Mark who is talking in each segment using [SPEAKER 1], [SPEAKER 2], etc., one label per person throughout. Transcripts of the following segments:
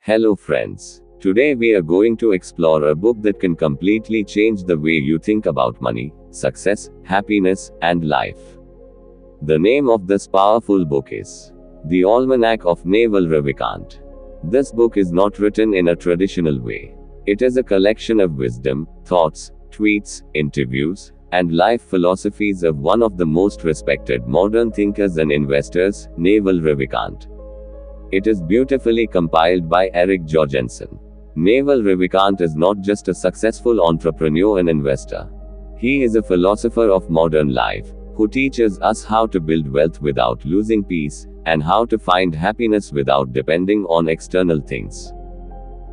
[SPEAKER 1] Hello friends. Today we are going to explore a book that can completely change the way you think about money, success, happiness, and life. The name of this powerful book is The Almanac of Naval Ravikant. This book is not written in a traditional way. It is a collection of wisdom, thoughts, tweets, interviews, and life philosophies of one of the most respected modern thinkers and investors, Naval Ravikant. It is beautifully compiled by Eric Jorgensen. Naval Ravikant is not just a successful entrepreneur and investor. He is a philosopher of modern life, who teaches us how to build wealth without losing peace, and how to find happiness without depending on external things.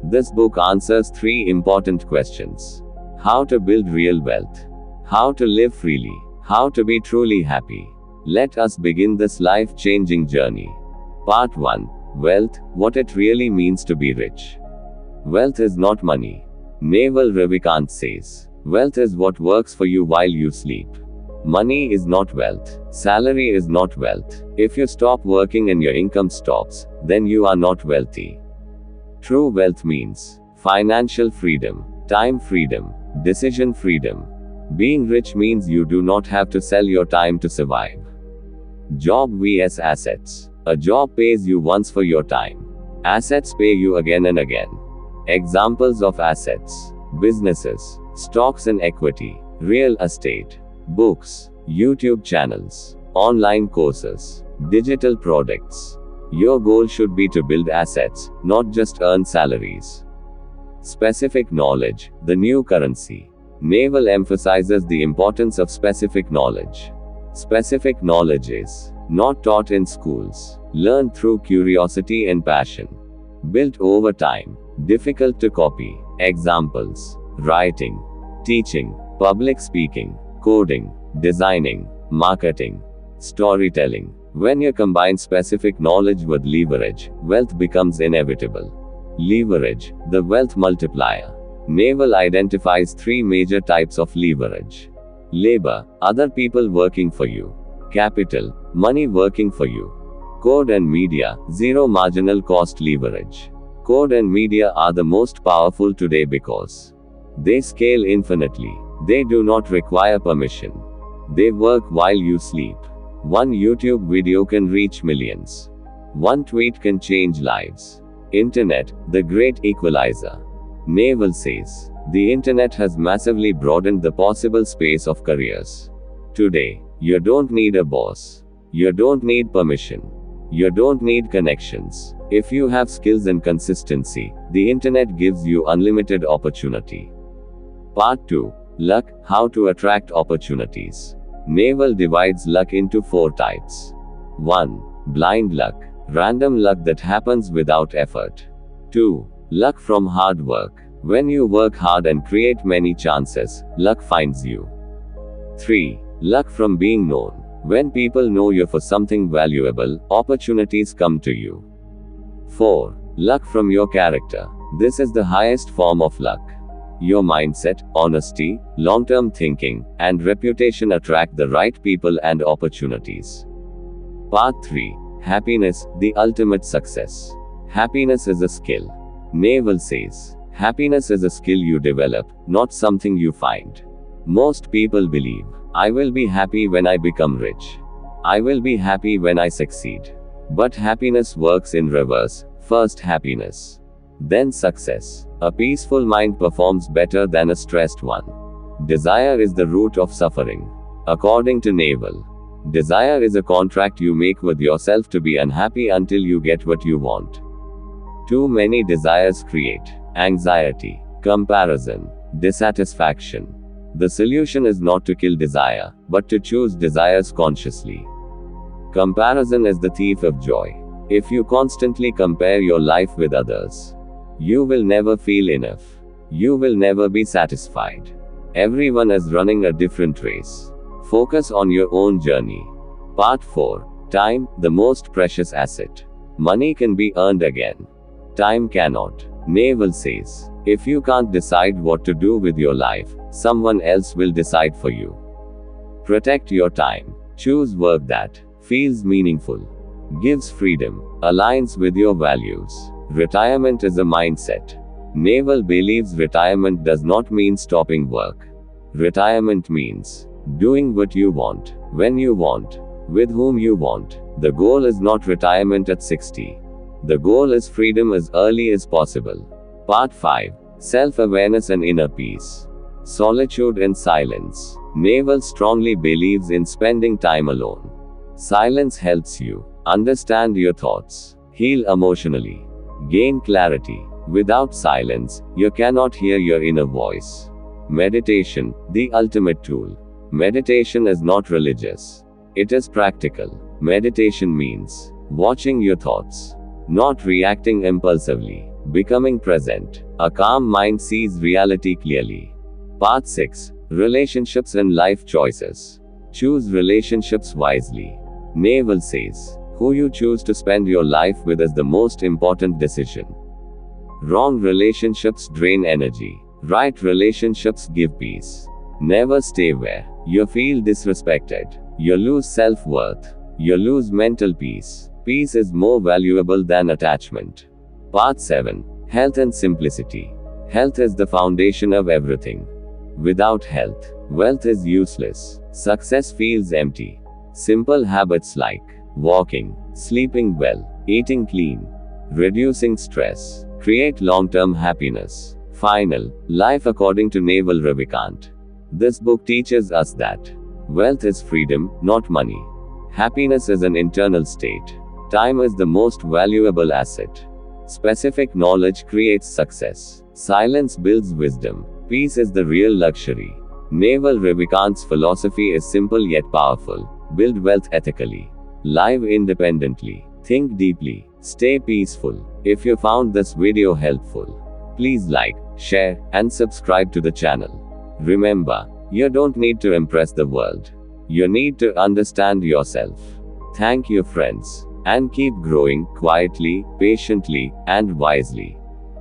[SPEAKER 1] This book answers three important questions: how to build real wealth, how to live freely, how to be truly happy. Let us begin this life-changing journey. Part 1. Wealth, what it really means to be rich. Wealth is not money. Naval Ravikant says, wealth is what works for you while you sleep. Money is not wealth. Salary is not wealth. If you stop working and your income stops, then you are not wealthy. True wealth means financial freedom, time freedom, decision freedom. Being rich means you do not have to sell your time to survive. Job vs assets. A job pays you once for your time. Assets pay you again and again. Examples of assets: businesses, stocks and equity, real estate, books, YouTube channels, online courses, digital products. Your goal should be to build assets, not just earn salaries. Specific knowledge, the new currency. Naval emphasizes the importance of specific knowledge. Specific knowledge is not taught in schools, learned through curiosity and passion. Built over time, difficult to copy. Examples: writing, teaching, public speaking, coding, designing, marketing, storytelling. When you combine specific knowledge with leverage, wealth becomes inevitable. Leverage, the wealth multiplier. Naval identifies three major types of leverage: labor, other people working for you; capital, money working for you; code and media, zero marginal cost leverage. Code and media are the most powerful today because they scale infinitely. They do not require permission. They work while you sleep. One YouTube video can reach millions. One tweet can change lives. Internet, the great equalizer. Naval says, the internet has massively broadened the possible space of careers. Today, you don't need a boss. You don't need permission. You don't need connections. If you have skills and consistency, the internet gives you unlimited opportunity. Part 2. Luck, how to attract opportunities. Naval divides luck into 4 types. 1. Blind luck, random luck that happens without effort. 2. Luck from hard work. When you work hard and create many chances, luck finds you. 3. Luck from being known. When people know you for something valuable, opportunities come to you. 4. Luck from your character. This is the highest form of luck. Your mindset, honesty, long-term thinking, and reputation attract the right people and opportunities. Part 3. Happiness, the ultimate success. Happiness is a skill. Naval says, happiness is a skill you develop, not something you find. Most people believe, I will be happy when I become rich. I will be happy when I succeed. But happiness works in reverse: first happiness, then success. A peaceful mind performs better than a stressed one. Desire is the root of suffering. According to Naval, desire is a contract you make with yourself to be unhappy until you get what you want. Too many desires create anxiety, comparison, dissatisfaction. The solution is not to kill desire, but to choose desires consciously. Comparison is the thief of joy. If you constantly compare your life with others, you will never feel enough. You will never be satisfied. Everyone is running a different race. Focus on your own journey. Part 4. Time, the most precious asset. Money can be earned again. Time cannot. Naval says, if you can't decide what to do with your life, someone else will decide for you. Protect your time. Choose work that feels meaningful, gives freedom, aligns with your values, Retirement is a mindset. Naval believes retirement does not mean stopping work. Retirement means doing what you want, when you want, with whom you want. The goal is not retirement at 60. The goal is freedom as early as possible. Part 5. Self-awareness and inner peace. Solitude and silence. Naval strongly believes in spending time alone. Silence helps you understand your thoughts, heal emotionally, gain clarity. Without silence, you cannot hear your inner voice. Meditation, the ultimate tool. Meditation is not religious. It is practical. Meditation means watching your thoughts, not reacting impulsively, becoming present. A calm mind sees reality clearly. Part 6. Relationships and life choices. Choose relationships wisely. Naval says, who you choose to spend your life with is the most important decision. Wrong relationships drain energy. Right relationships give peace. Never stay where you feel disrespected. You lose self-worth. You lose mental peace. Peace is more valuable than attachment. Part 7. Health and simplicity. Health is the foundation of everything. Without health, wealth is useless. Success feels empty. Simple habits like walking, sleeping well, eating clean, reducing stress, create long-term happiness. Final, life according to Naval Ravikant. This book teaches us that wealth is freedom, not money. Happiness is an internal state. Time is the most valuable asset. Specific knowledge creates success. Silence builds wisdom. Peace is the real luxury. Naval Ravikant's philosophy is simple yet powerful. Build wealth ethically. Live independently. Think deeply. Stay peaceful. If you found this video helpful, please like, share, and subscribe to the channel. Remember, you don't need to impress the world. You need to understand yourself. Thank you, friends, and keep growing quietly, patiently, and wisely.